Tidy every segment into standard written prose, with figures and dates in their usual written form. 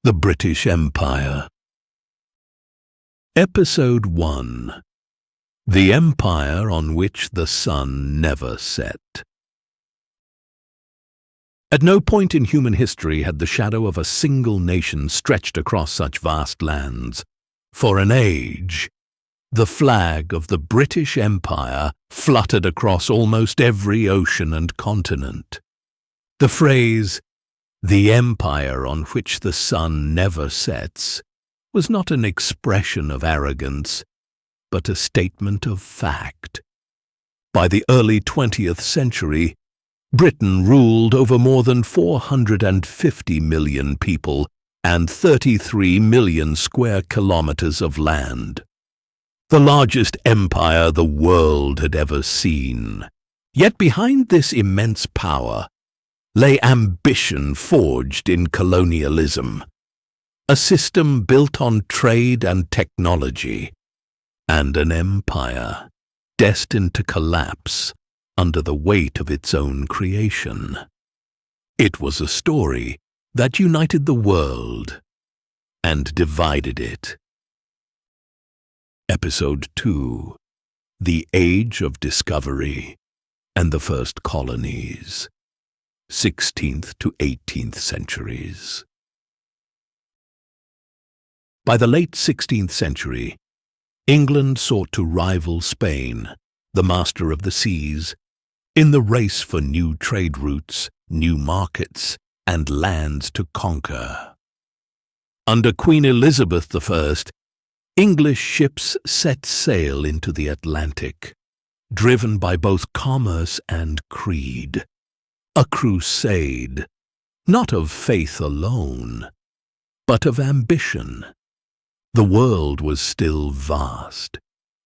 The British Empire. Episode 1. The Empire on which the sun never set. At no point in human history had the shadow of a single nation stretched across such vast lands. For an age, the flag of the British Empire fluttered across almost every ocean and continent. The phrase, "the empire on which the sun never sets," was not an expression of arrogance, but a statement of fact. By the early 20th century, Britain ruled over more than 450 million people and 33 million square kilometers of land. The largest empire the world had ever seen. Yet behind this immense power lay ambition forged in colonialism, a system built on trade and technology, and an empire destined to collapse under the weight of its own creation. It was a story that united the world and divided it. Episode 2. The Age of Discovery and the First Colonies, 16th to 18th centuries. By the late 16th century, England sought to rival Spain, the master of the seas, in the race for new trade routes, new markets, and lands to conquer. Under Queen Elizabeth I, English ships set sail into the Atlantic, driven by both commerce and creed. A crusade, not of faith alone, but of ambition. The world was still vast,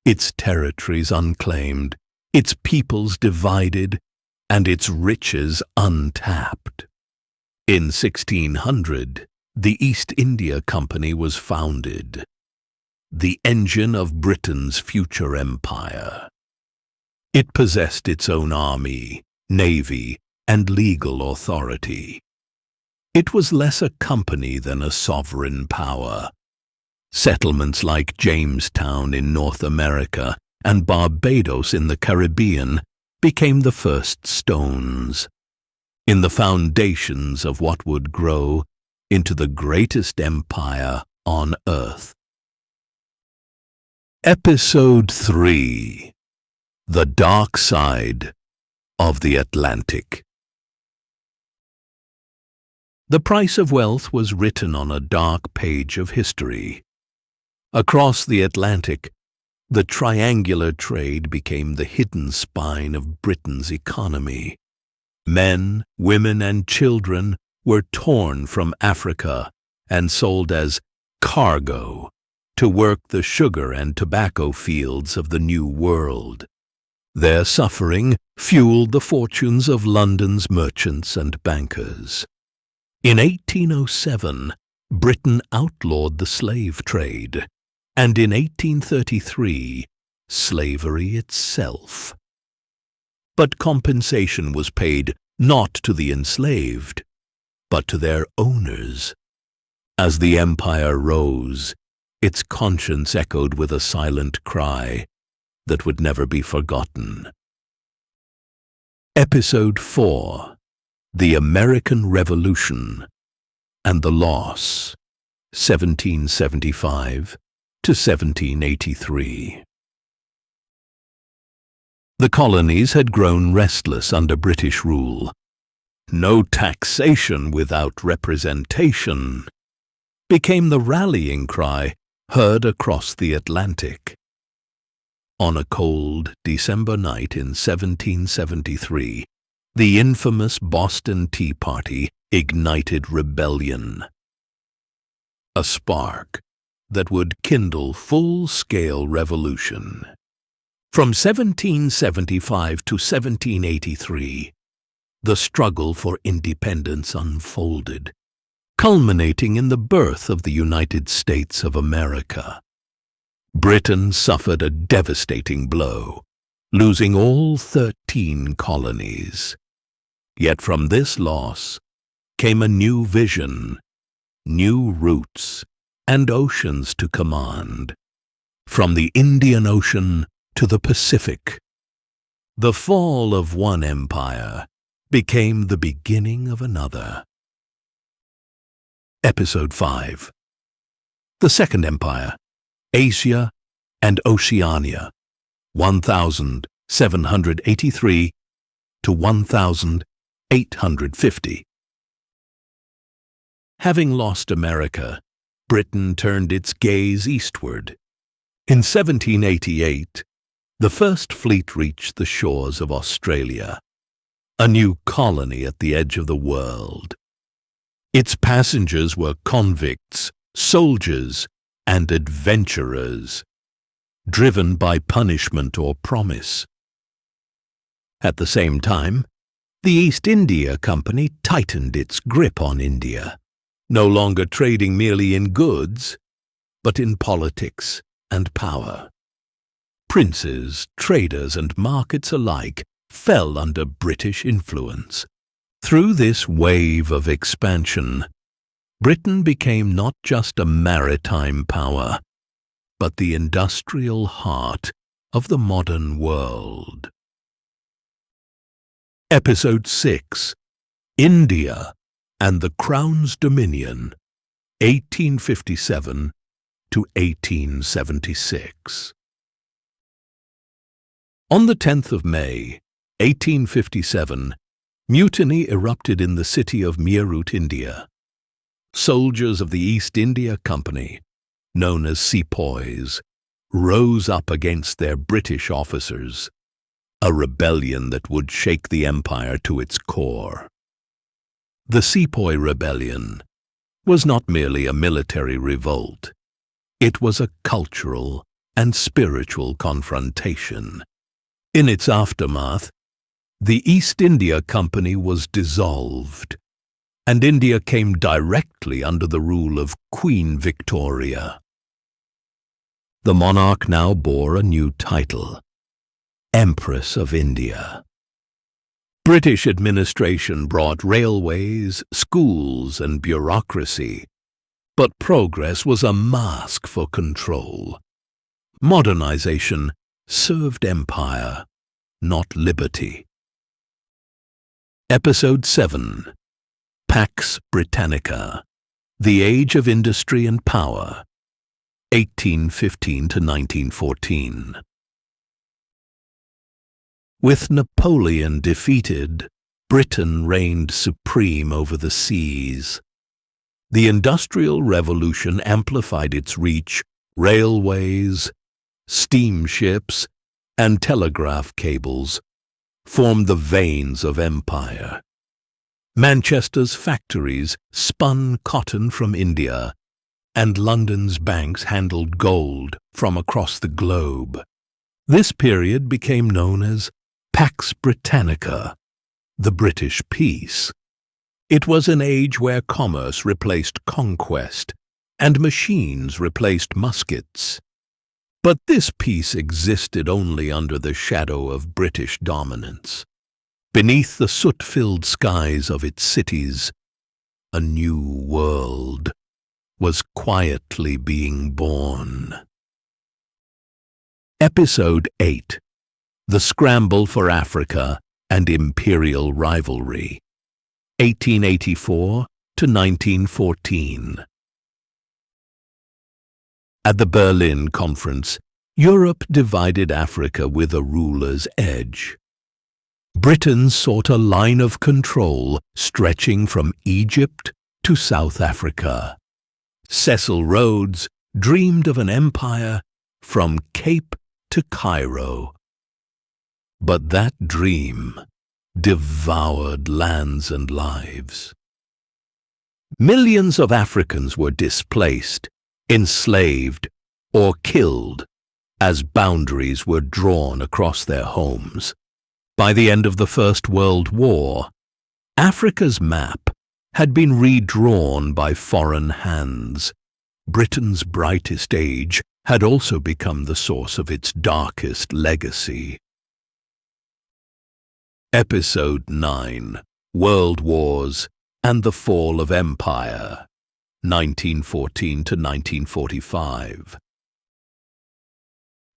its territories unclaimed, its peoples divided, and its riches untapped. In 1600, the East India Company was founded, the engine of Britain's future empire. It possessed its own army, navy, and legal authority. It was less a company than a sovereign power. Settlements like Jamestown in North America and Barbados in the Caribbean became the first stones in the foundations of what would grow into the greatest empire on earth. Episode 3. The Dark Side of the Atlantic. The price of wealth was written on a dark page of history. Across the Atlantic, the triangular trade became the hidden spine of Britain's economy. Men, women, and children were torn from Africa and sold as cargo to work the sugar and tobacco fields of the New World. Their suffering fueled the fortunes of London's merchants and bankers. In 1807, Britain outlawed the slave trade, and in 1833, slavery itself. But compensation was paid not to the enslaved, but to their owners. As the empire rose, its conscience echoed with a silent cry that would never be forgotten. Episode 4. The American Revolution and the Loss, 1775 to 1783. The colonies had grown restless under British rule. "No taxation without representation" became the rallying cry heard across the Atlantic. On a cold December night in 1773, the infamous Boston Tea Party ignited rebellion. A spark that would kindle full-scale revolution. From 1775 to 1783, the struggle for independence unfolded, culminating in the birth of the United States of America. Britain suffered a devastating blow, losing all 13 colonies. Yet from this loss came a new vision, new routes, and oceans to command, from the Indian Ocean to the Pacific. The fall of one empire became the beginning of another. Episode 5. The Second Empire, Asia and Oceania, 1783 to 1850. Having lost America, Britain turned its gaze eastward. In 1788, the first fleet reached the shores of Australia, a new colony at the edge of the world. Its passengers were convicts, soldiers, and adventurers, driven by punishment or promise. At the same time, the East India Company tightened its grip on India, no longer trading merely in goods, but in politics and power. Princes, traders, and markets alike fell under British influence. Through this wave of expansion, Britain became not just a maritime power, but the industrial heart of the modern world. Episode 6. India and the Crown's Dominion, 1857 to 1876. On the 10th of May, 1857, mutiny erupted in the city of Meerut, India. Soldiers of the East India Company, known as Sepoys, rose up against their British officers, a rebellion that would shake the empire to its core. The Sepoy Rebellion was not merely a military revolt. It was a cultural and spiritual confrontation. In its aftermath, the East India Company was dissolved, and India came directly under the rule of Queen Victoria. The monarch now bore a new title, Empress of India. British administration brought railways, schools, and bureaucracy, but progress was a mask for control. Modernization served empire, not liberty. Episode 7. Pax Britannica, the Age of Industry and Power, 1815 to 1914. With Napoleon defeated, Britain reigned supreme over the seas. The Industrial Revolution amplified its reach. Railways, steamships, and telegraph cables formed the veins of empire. Manchester's factories spun cotton from India, and London's banks handled gold from across the globe. This period became known as Pax Britannica, the British peace. It was an age where commerce replaced conquest, and machines replaced muskets. But this peace existed only under the shadow of British dominance. Beneath the soot-filled skies of its cities, a new world was quietly being born. Episode 8. The Scramble for Africa and Imperial Rivalry, 1884 to 1914. At the Berlin Conference, Europe divided Africa with a ruler's edge. Britain sought a line of control stretching from Egypt to South Africa. Cecil Rhodes dreamed of an empire from Cape to Cairo. But that dream devoured lands and lives. Millions of Africans were displaced, enslaved, or killed as boundaries were drawn across their homes. By the end of the First World War, Africa's map had been redrawn by foreign hands. Britain's brightest age had also become the source of its darkest legacy. Episode 9. World Wars and the Fall of Empire, 1914 to 1945.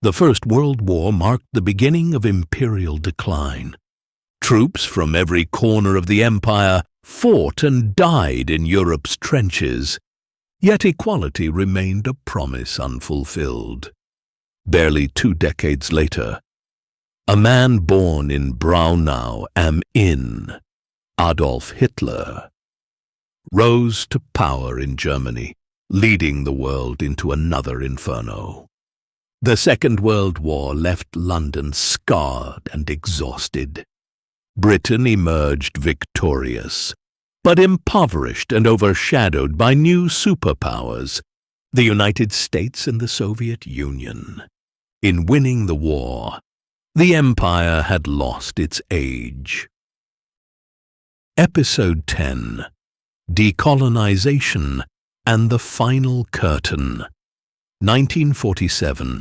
The First World War marked the beginning of imperial decline. Troops from every corner of the empire fought and died in Europe's trenches, yet equality remained a promise unfulfilled. Barely 2 decades later, a man born in Braunau am Inn, Adolf Hitler, rose to power in Germany, leading the world into another inferno. The Second World War left London scarred and exhausted. Britain emerged victorious, but impoverished and overshadowed by new superpowers, the United States and the Soviet Union. In winning the war, the empire had lost its age. Episode 10: Decolonization and the Final Curtain, 1947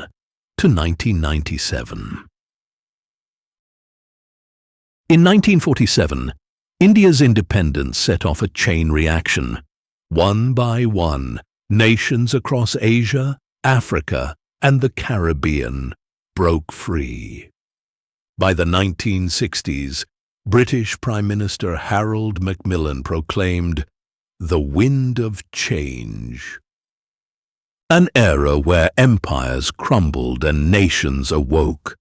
to 1997. In 1947, India's independence set off a chain reaction. One by one, nations across Asia, Africa, and the Caribbean broke free. By the 1960s, British Prime Minister Harold Macmillan proclaimed the wind of change. An era where empires crumbled and nations awoke.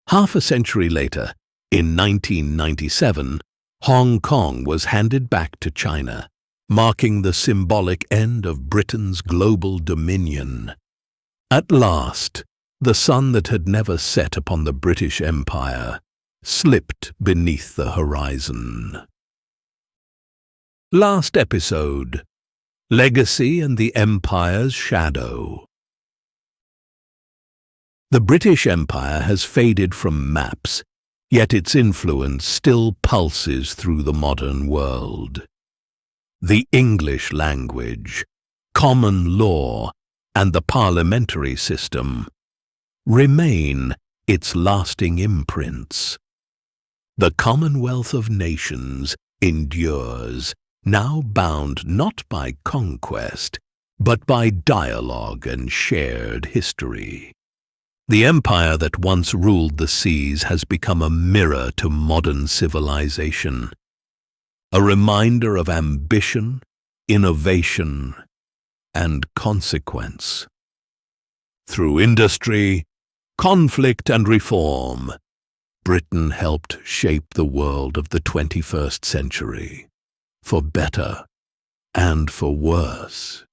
Half a century later, in 1997, Hong Kong was handed back to China, marking the symbolic end of Britain's global dominion. At last, the sun that had never set upon the British Empire slipped beneath the horizon. Last episode: Legacy and the Empire's Shadow. The British Empire has faded from maps, yet its influence still pulses through the modern world. The English language, common law, and the parliamentary system remain its lasting imprints. The Commonwealth of Nations endures, now bound not by conquest, but by dialogue and shared history. The empire that once ruled the seas has become a mirror to modern civilization, a reminder of ambition, innovation, and consequence. Through industry, conflict, and reform, Britain helped shape the world of the 21st century, for better and for worse.